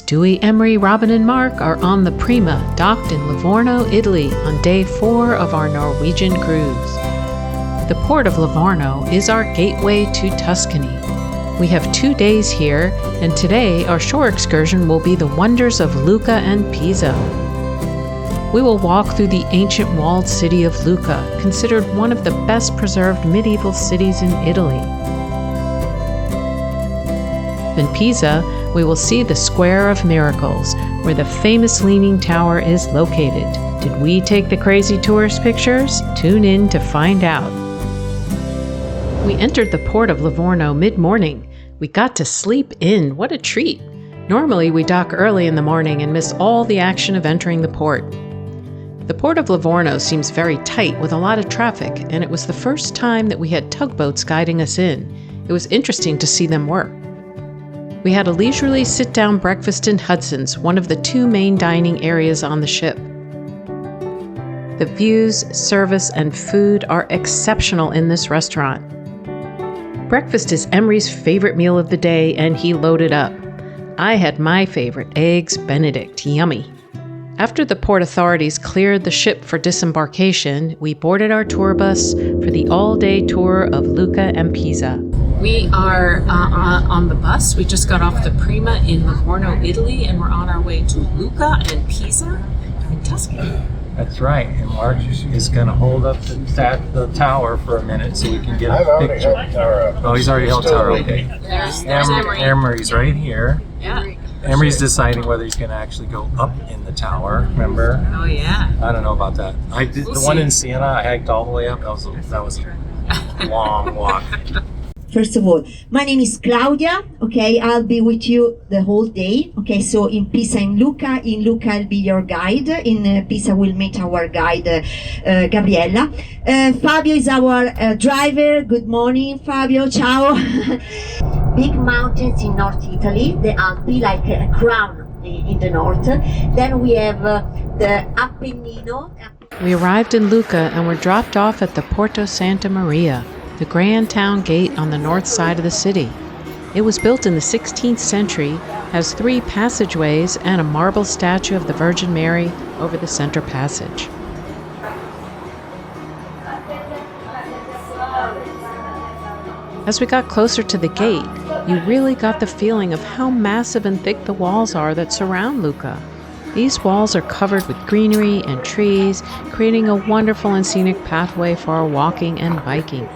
Stewy, Emery, Robin, and Mark are on the Prima, docked in Livorno, Italy, on day 4 of our Norwegian cruise. The port of Livorno is our gateway to Tuscany. We have 2 days here, and today our shore excursion will be the wonders of Lucca and Pisa. We will walk through the ancient walled city of Lucca, considered one of the best preserved medieval cities in Italy. In Pisa, we will see the Square of Miracles, where the famous Leaning Tower is located. Did we take the crazy tourist pictures? Tune in to find out. We entered the port of Livorno mid-morning. We got to sleep in. What a treat! Normally, we dock early in the morning and miss all the action of entering the port. The port of Livorno seems very tight with a lot of traffic, and it was the first time that we had tugboats guiding us in. It was interesting to see them work. We had a leisurely sit-down breakfast in Hudson's, one of the 2 main dining areas on the ship. The views, service, and food are exceptional in this restaurant. Breakfast is Emery's favorite meal of the day, and he loaded up. I had my favorite, Eggs Benedict, yummy. After the port authorities cleared the ship for disembarkation, we boarded our tour bus for the all-day tour of Lucca and Pisa. We are on the bus. We just got off the Prima in Livorno, Italy, and we're on our way to Lucca and Pisa in Tuscany. That's right, and Mark is going to hold up the tower for a minute so we can get a picture. Oh, he's already held tower, okay. There's Emery. Emery's right here. Yeah. Emery's deciding whether he's going to actually go up in the tower, remember? Oh, yeah. I don't know about that. I did the one in Siena, I hiked all the way up. That was a long walk. First of all, my name is Claudia, okay, I'll be with you the whole day, okay, so in Pisa and Lucca, I'll be your guide, in Pisa we'll meet our guide, Gabriella. Fabio is our driver, good morning Fabio, ciao. Big mountains in North Italy, the Alpi, like a crown in the north. Then we have the Appennino. We arrived in Lucca and were dropped off at the Porto Santa Maria, the grand town gate on the north side of the city. It was built in the 16th century, has 3 passageways and a marble statue of the Virgin Mary over the center passage. As we got closer to the gate, you really got the feeling of how massive and thick the walls are that surround Lucca. These walls are covered with greenery and trees, creating a wonderful and scenic pathway for our walking and biking.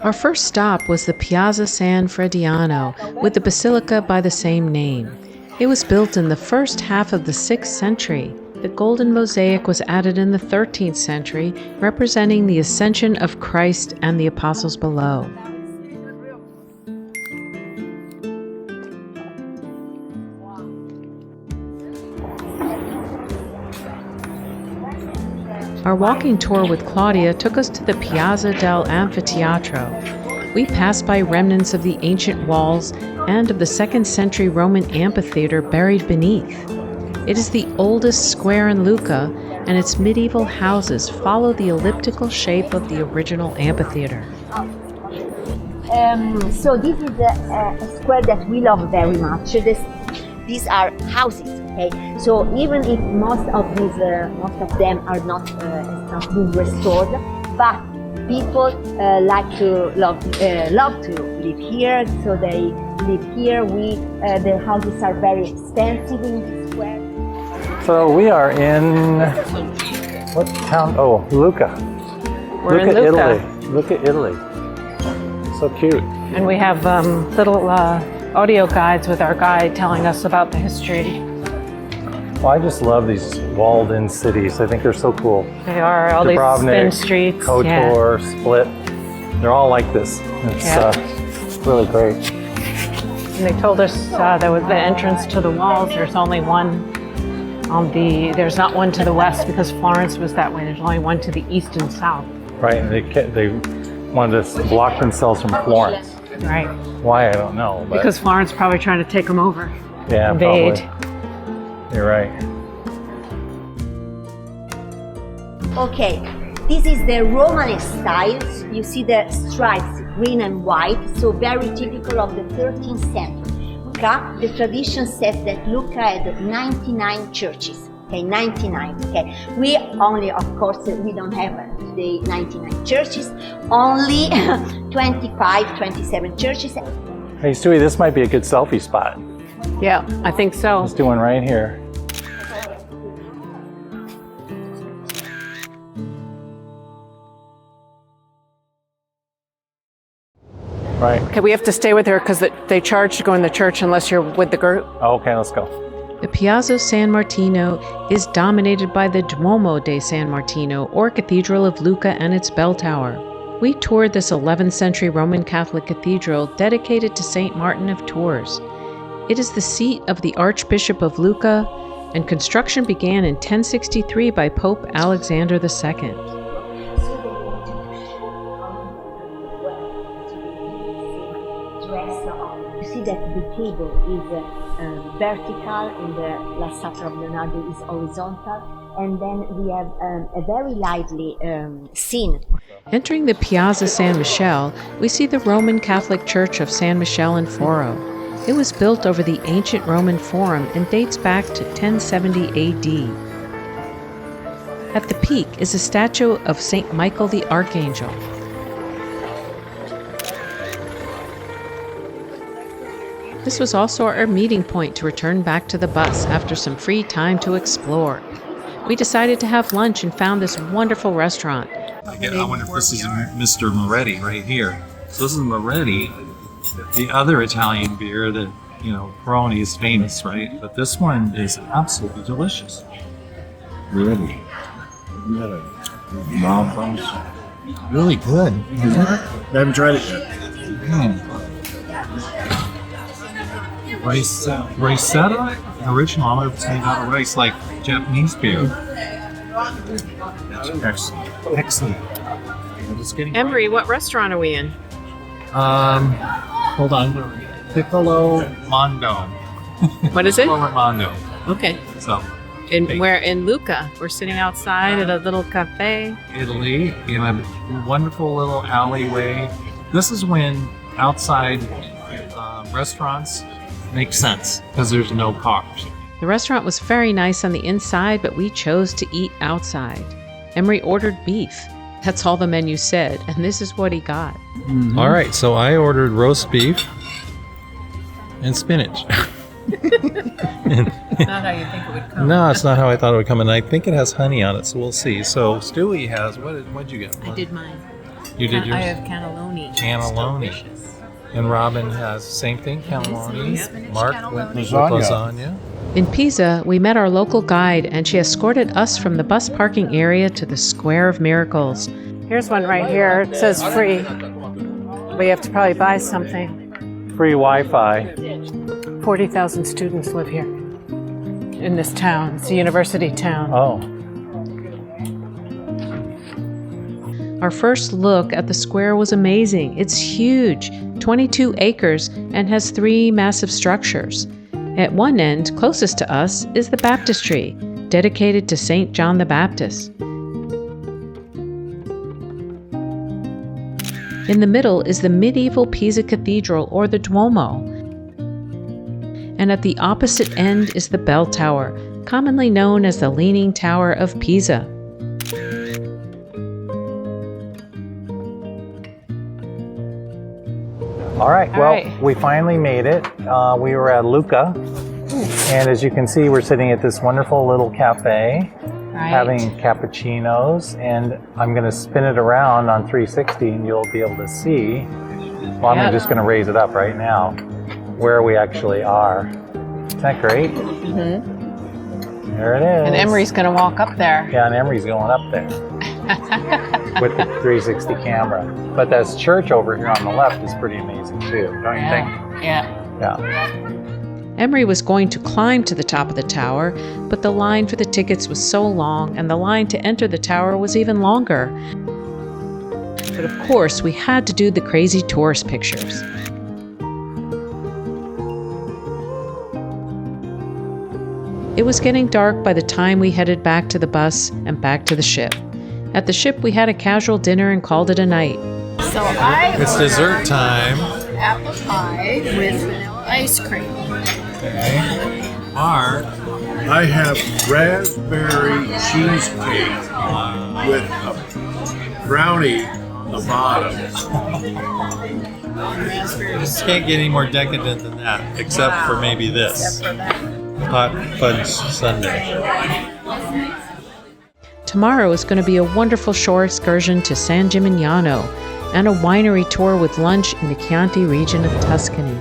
Our first stop was the Piazza San Frediano, with the Basilica by the same name. It was built in the first half of the 6th century. The golden mosaic was added in the 13th century, representing the ascension of Christ and the apostles below. Our walking tour with Claudia took us to the Piazza del Amphitheater. We passed by remnants of the ancient walls and of the 2nd century Roman amphitheater buried beneath. It is the oldest square in Lucca, and its medieval houses follow the elliptical shape of the original amphitheater. So this is a square that we love very much. These are houses, okay? So even if most of them are not been restored, but people love to live here, so they live here. The houses are very expensive in the square. So we are in, what town? Oh, Lucca. We're in Lucca. Italy. Lucca, Italy. So cute. And we have little audio guides with our guide telling us about the history. Well, I just love these walled-in cities. I think they're so cool. They are, all these spin streets. Kotor, Split. They're all like this. It's really great. And they told us that with the entrance to the walls, there's only one there's not one to the west because Florence was that way. There's only one to the east and south. Right, and they wanted to block themselves from Florence. Right. Why, I don't know. But Because Florence probably trying to take them over. yeah, Invade. probably. You're right. Okay, this is the Romanesque style. You see the stripes, green and white, so very typical of the 13th century. Lucca, the tradition says that Lucca had 99 churches. Okay, 99. Okay, we only, of course, we don't have the 99 churches. Only 25, 27 churches. Hey, Stewy, this might be a good selfie spot. Yeah, I think so. Let's do one right here. Right. Okay, we have to stay with her because they charge to go in the church unless you're with the group. Okay, let's go. The Piazza San Martino is dominated by the Duomo de San Martino, or Cathedral of Lucca, and its bell tower. We toured this 11th century Roman Catholic cathedral dedicated to St. Martin of Tours. It is the seat of the Archbishop of Lucca, and construction began in 1063 by Pope Alexander II. You see that the table is vertical and the La Sacra of Leonardo is horizontal, and then we have a very lively scene. Entering the Piazza San Michele, we see the Roman Catholic Church of San Michele in Foro. It was built over the ancient Roman Forum and dates back to 1070 AD. At the peak is a statue of St. Michael the Archangel. This was also our meeting point to return back to the bus after some free time to explore. We decided to have lunch and found this wonderful restaurant. I wonder if this is Mr. Moretti right here. So this is Moretti, the other Italian beer that, Peroni is famous, right? But this one is absolutely delicious. Moretti. You had a mom really good. I haven't tried it yet. Ricetta, original. I'm going to say not a rice like Japanese beer. Excellent. Excellent. I'm just getting Emery, what restaurant are we in? hold on. Piccolo Mondo. What is it? Piccolo Mondo. Okay. So, We're in Lucca. We're sitting outside at a little cafe. Italy, in a wonderful little alleyway. This is when outside restaurants make sense because there's no cars. The restaurant was very nice on the inside, but we chose to eat outside. Emery ordered beef. That's all the menu said, and this is what he got. Mm-hmm. All right, so I ordered roast beef and spinach. Not how you think it would come. No, it's not how I thought it would come, and I think it has honey on it, so we'll see. So Stewy has, what'd you get? I did mine. You did yours? I have cannelloni. Cannelloni. And Robin has same thing, cannelloni. Spinach Mark cannelloni. went with Lasagna. lasagna. In Pisa, we met our local guide, and she escorted us from the bus parking area to the Square of Miracles. Here's one right here. It says free, but you have to probably buy something. Free Wi-Fi. 40,000 students live here in this town. It's a university town. Oh. Our first look at the square was amazing. It's huge, 22 acres, and has 3 massive structures. At one end, closest to us, is the Baptistery, dedicated to St. John the Baptist. In the middle is the medieval Pisa Cathedral, or the Duomo. And at the opposite end is the bell tower, commonly known as the Leaning Tower of Pisa. All right, All well, right. we finally made it. We were at Lucca, and as you can see, we're sitting at this wonderful little cafe, having cappuccinos, and I'm going to spin it around on 360, and you'll be able to see. Well, I'm just going to raise it up right now, where we actually are. Isn't that great? Mm-hmm. There it is. And Emery's going to walk up there. Yeah, and Emery's going up there with the 360 camera. But that church over here on the left is pretty amazing too, don't you think? Yeah. Emery was going to climb to the top of the tower, but the line for the tickets was so long, and the line to enter the tower was even longer. But of course, we had to do the crazy tourist pictures. It was getting dark by the time we headed back to the bus and back to the ship. At the ship, we had a casual dinner and called it a night. So I It's dessert time. apple pie with vanilla ice cream. Okay. Mark. I have raspberry cheesecake with a brownie on the bottom. Can't get any more decadent than that, except for maybe this. Hot fudge sundae. Tomorrow is going to be a wonderful shore excursion to San Gimignano and a winery tour with lunch in the Chianti region of Tuscany.